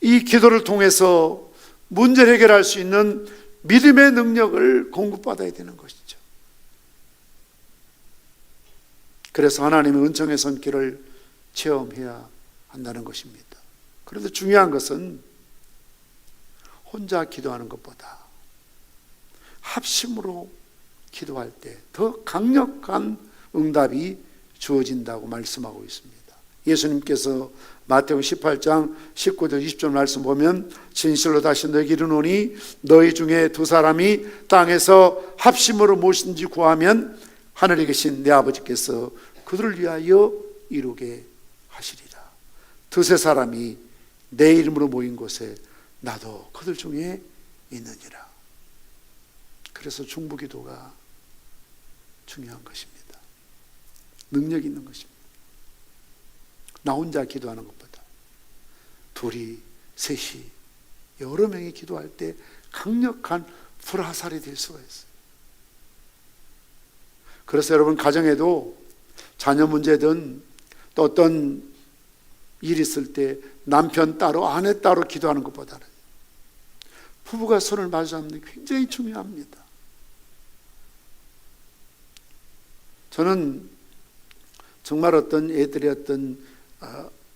이 기도를 통해서 문제를 해결할 수 있는 믿음의 능력을 공급받아야 되는 것이죠. 그래서 하나님의 은총의 손길을 체험해야 한다는 것입니다. 그런데 중요한 것은 혼자 기도하는 것보다 합심으로 기도할 때 더 강력한 응답이 주어진다고 말씀하고 있습니다. 예수님께서 마태복음 18장 19절 20절 말씀 보면, 진실로 다시 너희에게 이르노니 너희 중에 두 사람이 땅에서 합심으로 무엇인지 구하면 하늘에 계신 내 아버지께서 그들을 위하여 이루게 하시리라. 두세 사람이 내 이름으로 모인 곳에 나도 그들 중에 있느니라. 그래서 중보기도가 중요한 것입니다. 능력 있는 것입니다. 나 혼자 기도하는 것보다 둘이, 셋이, 여러 명이 기도할 때 강력한 불화살이 될 수가 있어요. 그래서 여러분, 가정에도 자녀 문제든 또 어떤 일이 있을 때 남편 따로, 아내 따로 기도하는 것보다는 부부가 손을 마주잡는 게 굉장히 중요합니다. 저는 정말 어떤 애들의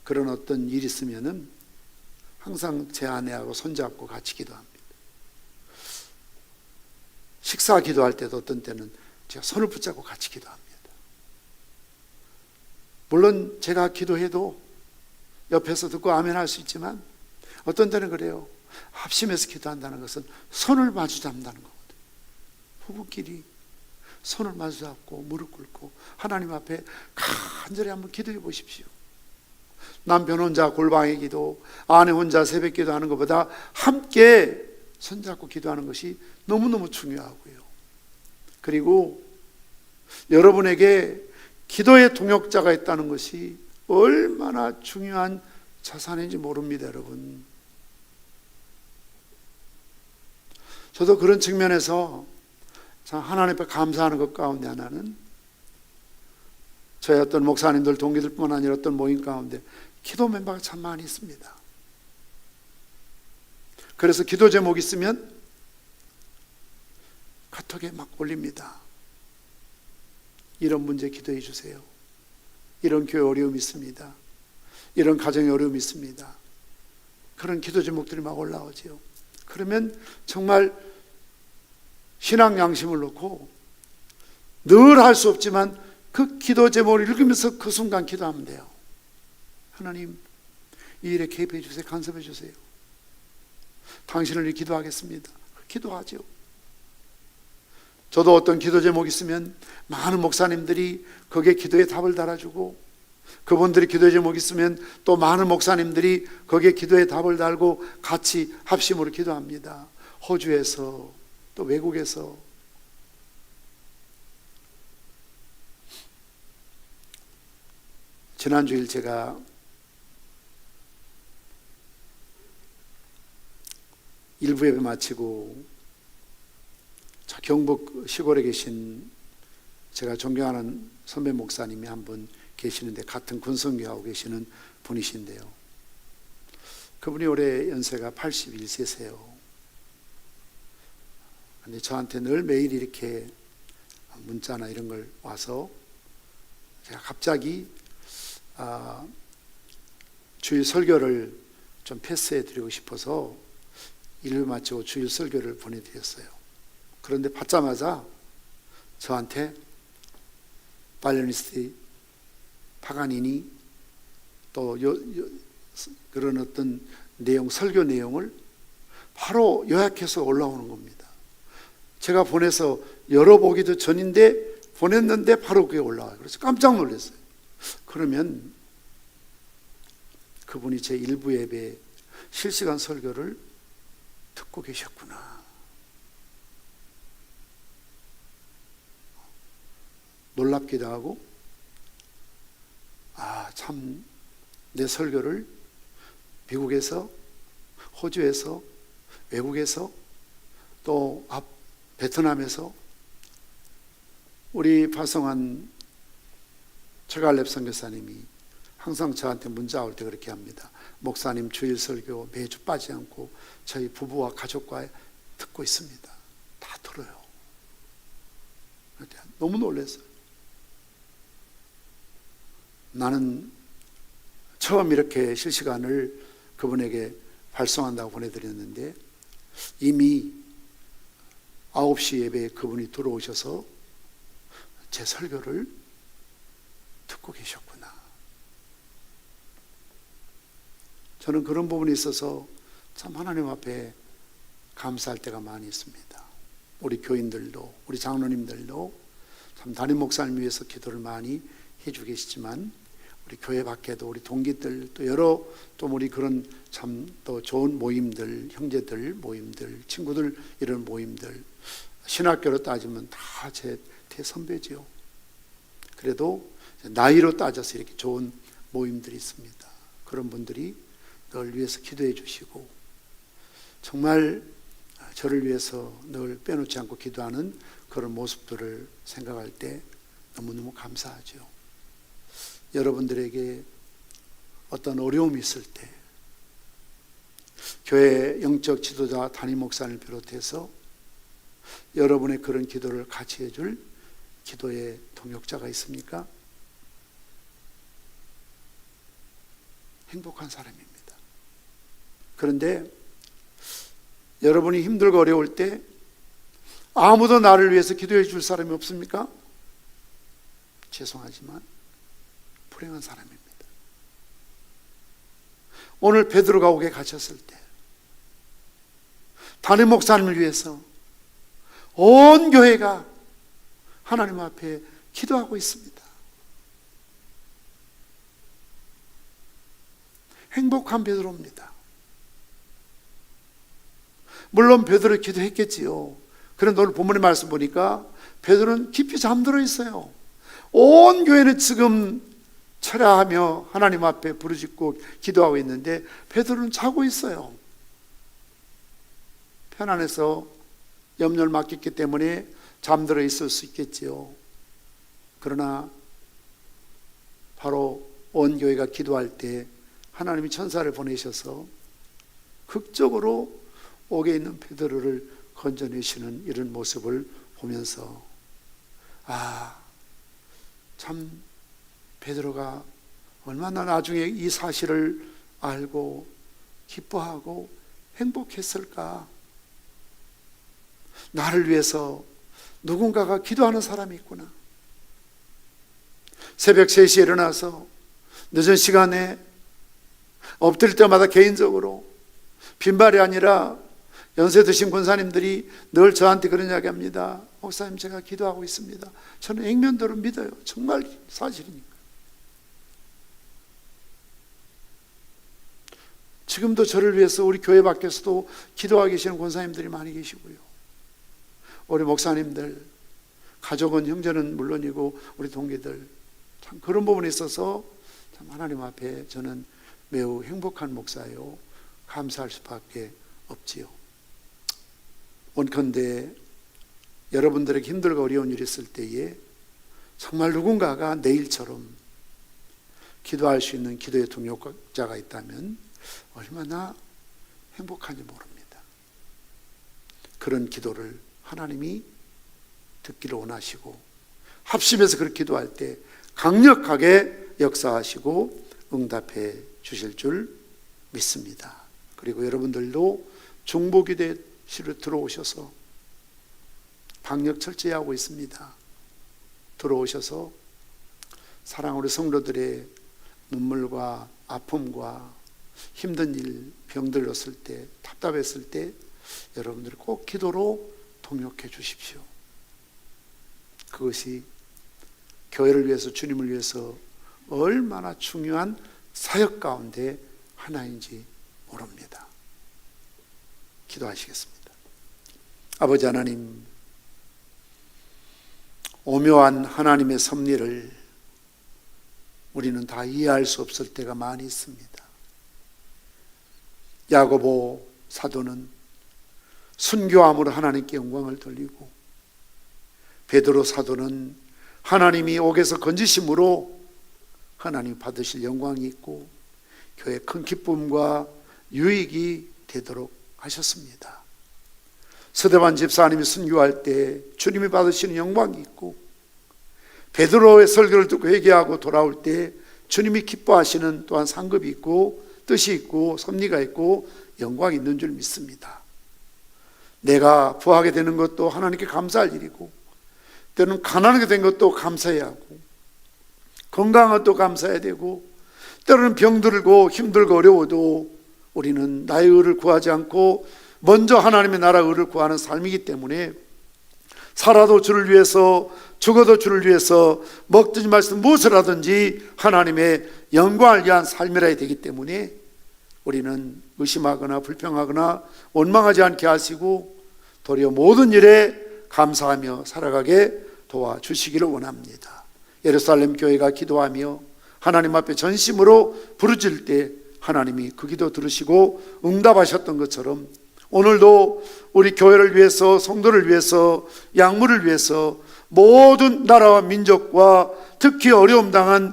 그런 어떤 일이 있으면은 항상 제 아내하고 손잡고 같이 기도합니다. 식사 기도할 때도 어떤 때는 제가 손을 붙잡고 같이 기도합니다. 물론 제가 기도해도 옆에서 듣고 아멘 할 수 있지만, 어떤 때는 그래요. 합심해서 기도한다는 것은 손을 마주 잡는다는 거거든요. 부부끼리 손을 마주 잡고 무릎 꿇고 하나님 앞에 간절히 한번 기도해 보십시오. 남편 혼자 골방의 기도, 아내 혼자 새벽 기도하는 것보다 함께 손잡고 기도하는 것이 너무너무 중요하고요. 그리고 여러분에게 기도의 동역자가 있다는 것이 얼마나 중요한 자산인지 모릅니다, 여러분. 저도 그런 측면에서 참 하나님 앞에 감사하는 것 가운데 하나는, 저희 어떤 목사님들, 동기들뿐만 아니라 어떤 모임 가운데 기도 멤버가 참 많이 있습니다. 그래서 기도 제목 있으면 카톡에 막 올립니다. 이런 문제 기도해 주세요. 이런 교회 어려움이 있습니다. 이런 가정에 어려움이 있습니다. 그런 기도 제목들이 막 올라오죠. 그러면 정말 신앙 양심을 놓고 늘 할 수 없지만 그 기도 제목을 읽으면서 그 순간 기도하면 돼요. 하나님, 이 일에 개입해 주세요. 간섭해 주세요. 당신을 위해 기도하겠습니다. 기도하죠. 저도 어떤 기도 제목이 있으면 많은 목사님들이 거기에 기도의 답을 달아주고, 그분들이 기도 제목이 있으면 또 많은 목사님들이 거기에 기도의 답을 달고 같이 합심으로 기도합니다. 호주에서 또 외국에서. 지난주일 제가 일부 예배 마치고 경북 시골에 계신 제가 존경하는 선배 목사님이 한 분 계시는데, 같은 군성교하고 계시는 분이신데요, 그분이 올해 연세가 81세세요. 근데 저한테 늘 매일 이렇게 문자나 이런 걸 와서 제가 갑자기 주일 설교를 좀 패스해 드리고 싶어서 일을 마치고 주일 설교를 보내드렸어요. 그런데 받자마자 저한테 발레니스트 파가니니 또 그런 어떤 내용, 설교 내용을 바로 요약해서 올라오는 겁니다. 제가 보내서 열어보기도 전인데 보냈는데 바로 그게 올라와요. 그래서 깜짝 놀랐어요. 그러면 그분이 제 일부 예배 실시간 설교를 듣고 계셨구나. 놀랍기도 하고, 참 내 설교를 미국에서, 호주에서, 외국에서, 또 베트남에서 우리 파송한 최갈렙 선교사님이 항상 저한테 문자 올 때 그렇게 합니다. 목사님 주일 설교 매주 빠지지 않고 저희 부부와 가족과 듣고 있습니다. 다 들어요. 너무 놀랐어요. 나는 처음 이렇게 실시간을 그분에게 발송한다고 보내드렸는데 이미 9시 예배에 그분이 들어오셔서 제 설교를 듣고 계셨구나. 저는 그런 부분이 있어서 참 하나님 앞에 감사할 때가 많이 있습니다. 우리 교인들도, 우리 장로님들도 참 담임 목사님 위해서 기도를 많이 해주고 계시지만 우리 교회 밖에도 우리 동기들 또 우리 그런 참 또 좋은 모임들, 형제들 모임들, 친구들 이런 모임들, 신학교로 따지면 다 제 대선배지요. 그래도 나이로 따져서 이렇게 좋은 모임들이 있습니다. 그런 분들이 늘 위해서 기도해 주시고 정말 저를 위해서 늘 빼놓지 않고 기도하는 그런 모습들을 생각할 때 너무너무 감사하죠. 여러분들에게 어떤 어려움이 있을 때 교회 영적 지도자 담임 목사를 비롯해서 여러분의 그런 기도를 같이 해줄 기도의 동역자가 있습니까? 행복한 사람입니다. 그런데 여러분이 힘들고 어려울 때 아무도 나를 위해서 기도해 줄 사람이 없습니까? 죄송하지만 불행한 사람입니다. 오늘 베드로가 옥에 갇혔을 때 담임 목사님을 위해서 온 교회가 하나님 앞에 기도하고 있습니다. 행복한 베드로입니다. 물론 베드로 기도했겠지요. 그런데 오늘 본문의 말씀 보니까 베드로는 깊이 잠들어 있어요. 온 교회는 지금 철야하며 하나님 앞에 부르짖고 기도하고 있는데 베드로는 자고 있어요. 편안해서 염려를 맡겼기 때문에 잠들어 있을 수 있겠지요. 그러나 바로 온 교회가 기도할 때 하나님이 천사를 보내셔서 극적으로 옥에 있는 베드로를 건져내시는 이런 모습을 보면서 참 베드로가 얼마나 나중에 이 사실을 알고 기뻐하고 행복했을까. 나를 위해서 누군가가 기도하는 사람이 있구나. 새벽 3시에 일어나서 늦은 시간에 엎드릴 때마다 개인적으로 빈말이 아니라 연세 드신 권사님들이 늘 저한테 그런 이야기 합니다. 목사님, 제가 기도하고 있습니다. 저는 액면도로 믿어요. 정말 사실이니까. 지금도 저를 위해서 우리 교회 밖에서도 기도하고 계시는 권사님들이 많이 계시고요. 우리 목사님들, 가족은, 형제는 물론이고 우리 동기들, 참 그런 부분에 있어서 참 하나님 앞에 저는 매우 행복한 목사요, 감사할 수밖에 없지요. 원컨대 여러분들에게 힘들고 어려운 일이 있을 때에 정말 누군가가 내일처럼 기도할 수 있는 기도의 동역자가 있다면 얼마나 행복한지 모릅니다. 그런 기도를 하나님이 듣기를 원하시고 합심해서 그렇게 기도할 때 강력하게 역사하시고 응답해 주실 줄 믿습니다. 그리고 여러분들도 중보기도실로 들어오셔서 방역 철저히 하고 있습니다. 들어오셔서 사랑하는 성도들의 눈물과 아픔과 힘든 일, 병들었을 때, 답답했을 때 여러분들이 꼭 기도로 동역해 주십시오. 그것이 교회를 위해서, 주님을 위해서 얼마나 중요한 사역 가운데 하나인지 모릅니다. 기도하시겠습니다. 아버지 하나님, 오묘한 하나님의 섭리를 우리는 다 이해할 수 없을 때가 많이 있습니다. 야고보 사도는 순교함으로 하나님께 영광을 돌리고, 베드로 사도는 하나님이 옥에서 건지심으로 하나님 받으실 영광이 있고 교회의 큰 기쁨과 유익이 되도록 하셨습니다. 스데반 집사님이 순교할 때 주님이 받으시는 영광이 있고, 베드로의 설교를 듣고 회개하고 돌아올 때 주님이 기뻐하시는 또한 상급이 있고 뜻이 있고 섭리가 있고 영광이 있는 줄 믿습니다. 내가 부하게 되는 것도 하나님께 감사할 일이고, 때로는 가난하게 된 것도 감사해야 하고, 건강한 것도 감사해야 되고, 때로는 병들고 힘들고 어려워도 우리는 나의 의를 구하지 않고 먼저 하나님의 나라 의를 구하는 삶이기 때문에, 살아도 주를 위해서 죽어도 주를 위해서 먹든지 마시든 무엇을 하든지 하나님의 영광을 위한 삶이라야 되기 때문에 우리는 의심하거나 불평하거나 원망하지 않게 하시고 도리어 모든 일에 감사하며 살아가게 도와주시기를 원합니다. 예루살렘 교회가 기도하며 하나님 앞에 전심으로 부르짖을 때 하나님이 그 기도 들으시고 응답하셨던 것처럼 오늘도 우리 교회를 위해서, 성도를 위해서, 양무를 위해서 모든 나라와 민족과 특히 어려움 당한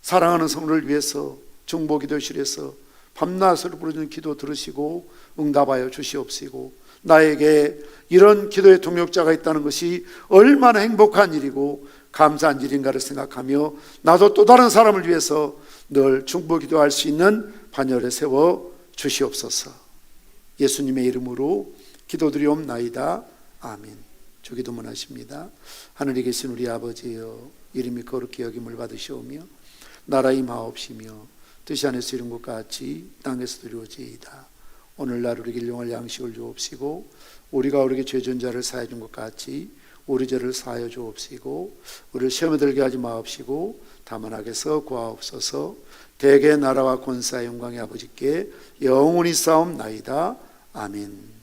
사랑하는 성도를 위해서 중보기도실에서 밤낮으로 부르짖는 기도 들으시고 응답하여 주시옵시고, 나에게 이런 기도의 동역자가 있다는 것이 얼마나 행복한 일이고 감사한 일인가를 생각하며 나도 또 다른 사람을 위해서 늘 중보기도할 수 있는 반열에 세워 주시옵소서. 예수님의 이름으로 기도드리옵나이다. 아멘. 주기도문 하십니다. 하늘에 계신 우리 아버지여, 이름이 거룩히 여김을 받으시오며 나라 임하옵시며 뜻이 하늘에서 이룬 것 같이 땅에서도 이루어지이다. 오늘날 우리에게 일용할 양식을 주옵시고, 우리가 우리에게 죄 지은 자를 사하여 준 것 같이 우리 죄를 사하여 주옵시고, 우리를 시험에 들게 하지 마옵시고 다만 악에서 구하옵소서. 대개 나라와 권세와 영광의 아버지께 영원히 싸움나이다. 아멘.